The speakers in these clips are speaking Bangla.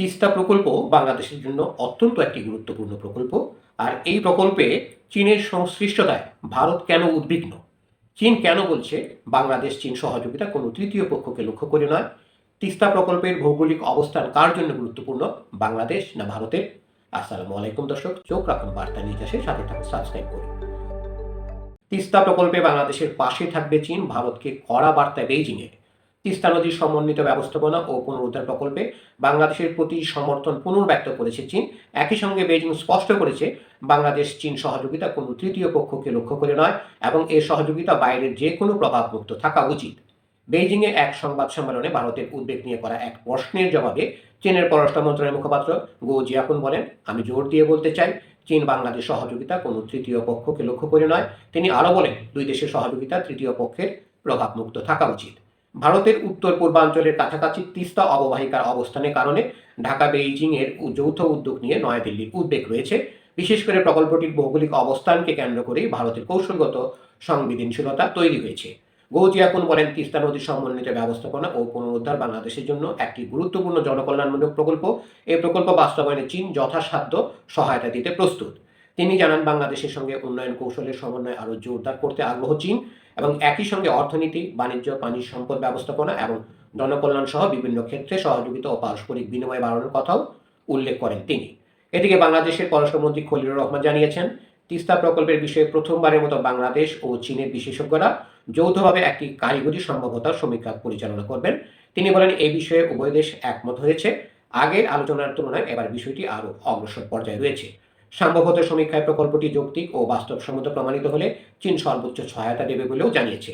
তিস্তা প্রকল্প বাংলাদেশের জন্য অত্যন্ত একটি গুরুত্বপূর্ণ প্রকল্প। আর এই প্রকল্পে চীনের সংশ্লিষ্টতায় ভারত কেন উদ্বিগ্ন? চীন কেন বলছে বাংলাদেশ চীন সহযোগিতা কোনো তৃতীয় পক্ষকে লক্ষ্য করে নয়? তিস্তা প্রকল্পের ভৌগোলিক অবস্থান কার জন্য গুরুত্বপূর্ণ, বাংলাদেশ না ভারতের? আসসালামু আলাইকুম দর্শক, চোখ রাখুন বার্তা নিউজে, সাথে থাকুন, সাবস্ক্রাইব করুন। তিস্তা প্রকল্পে বাংলাদেশের পাশে থাকবে চীন, ভারতকে কড়া বার্তা বেইজিংয়ের। তিস্তা নদীর সমন্বিত ব্যবস্থাপনা ও পুনরুদ্ধার প্রকল্পে বাংলাদেশের প্রতি সমর্থন পুনর্ব্যক্ত করেছে চীন। একই সঙ্গে বেইজিং স্পষ্ট করেছে বাংলাদেশ চীন সহযোগিতা কোনো তৃতীয় পক্ষকে লক্ষ্য করে নয় এবং এ সহযোগিতা বাইরের যে কোনো প্রভাবমুক্ত থাকা উচিত। বেইজিংয়ে এক সংবাদ সম্মেলনে ভারতের উদ্বেগ নিয়ে করা এক প্রশ্নের জবাবে চীনের পররাষ্ট্র মন্ত্রণালয়ের মুখপাত্র গো জিয়াকুন বলেন, আমি জোর দিয়ে বলতে চাই, চীন বাংলাদেশ সহযোগিতা কোনো তৃতীয় পক্ষকে লক্ষ্য করে নয়। তিনি আরও বলেন, দুই দেশের সহযোগিতা তৃতীয় পক্ষের প্রভাবমুক্ত থাকা উচিত। ভারতের উত্তর পূর্বাঞ্চলের কাছাকাছি তিস্তা অববাহিকার অবস্থানের কারণে ঢাকা বেইজিং এর যৌথ উদ্যোগ নিয়ে নয়াদিল্লির উদ্বেগ রয়েছে। বিশেষ করে প্রকল্পটির ভৌগোলিক অবস্থানকে কেন্দ্র করেই ভারতের কৌশলগত সংবেদনশীলতা তৈরি হয়েছে। গো জিয়াকুন বলেন, তিস্তা নদীর সমন্বিত ব্যবস্থাপনা ও পুনরুদ্ধার বাংলাদেশের জন্য একটি গুরুত্বপূর্ণ জনকল্যাণমূলক প্রকল্প। এই প্রকল্প বাস্তবায়নে চীন যথাসাধ্য সহায়তা দিতে প্রস্তুত। তিনি জানান, বাংলাদেশের সঙ্গে উন্নয়ন কৌশলের সমন্বয় আরও জোরদার করতে আগ্রহ চীন এবং একই সঙ্গে অর্থনীতি, বাণিজ্য, পানি সম্পদ ব্যবস্থাপনা এবং জনকল্যাণ সহ বিভিন্ন ক্ষেত্রে সহযোগিতা ও পারস্পরিক বিনিময় বাড়ানোর কথাও উল্লেখ করেন তিনি। এদিকে বাংলাদেশের পররাষ্ট্রমন্ত্রী খলিলুর রহমান জানিয়েছেন, তিস্তা প্রকল্পের বিষয়ে প্রথমবারের মতো বাংলাদেশ ও চীনের বিশেষজ্ঞরা যৌথভাবে একটি কারিগরি সম্ভাব্যতা সমীক্ষা পরিচালনা করবেন। তিনি বলেন, এই বিষয়ে উভয় দেশ একমত হয়েছে। আগের আলোচনার তুলনায় এবার বিষয়টি আরও অগ্রসর পর্যায়ে রয়েছে। সম্ভবত সমীক্ষায় প্রকল্পটি যৌক্তিক ও বাস্তবসম্মত প্রমাণিত হলে চীন সর্বোচ্চ সহায়তা দেবে বলেও জানিয়েছে।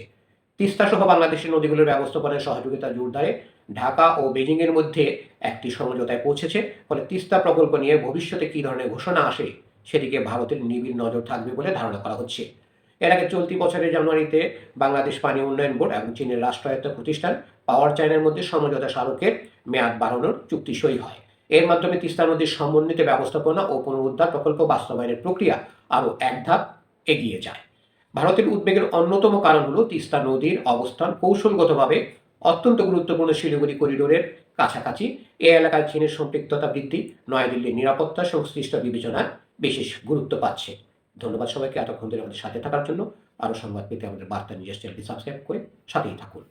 তিস্তা সহ বাংলাদেশের নদীগুলোর ব্যবস্থাপনায় সহযোগিতা জোরদারে ঢাকা ও বেজিং এর মধ্যে একটি সমঝোতায় পৌঁছেছে। ফলে তিস্তা প্রকল্প নিয়ে ভবিষ্যতে কী ধরনের ঘোষণা আসে সেদিকে ভারতের নিবিড় নজর থাকবে বলে ধারণা করা হচ্ছে। এর আগে চলতি বছরের জানুয়ারিতে বাংলাদেশ পানি উন্নয়ন বোর্ড এবং চীনের রাষ্ট্রায়ত্ত প্রতিষ্ঠান পাওয়ার চায়নার মধ্যে সমঝোতা স্মারকের মেয়াদ বাড়ানোর চুক্তি সই হয়। এর মাধ্যমে তিস্তা নদীর সমন্বিত ব্যবস্থাপনা ও পুনরুদ্ধার প্রকল্প বাস্তবায়নের প্রক্রিয়া আরও এক ধাপ এগিয়ে যায়। ভারতের উদ্বেগের অন্যতম কারণ হল তিস্তা নদীর অবস্থান কৌশলগতভাবে অত্যন্ত গুরুত্বপূর্ণ শিলিগুড়ি করিডোরের কাছাকাছি। এ এলাকায় চীনের সম্পৃক্ততা বৃদ্ধি নয়াদিল্লির নিরাপত্তা সংশ্লিষ্ট বিবেচনায় বিশেষ গুরুত্ব পাচ্ছে। ধন্যবাদ সবাইকে এতক্ষণ ধরে আমাদের সাথে থাকার জন্য। আরও সংবাদ পেতে আমাদের বার্তা নিউজ চ্যানেলটি সাবস্ক্রাইব করে সাথেই থাকুন।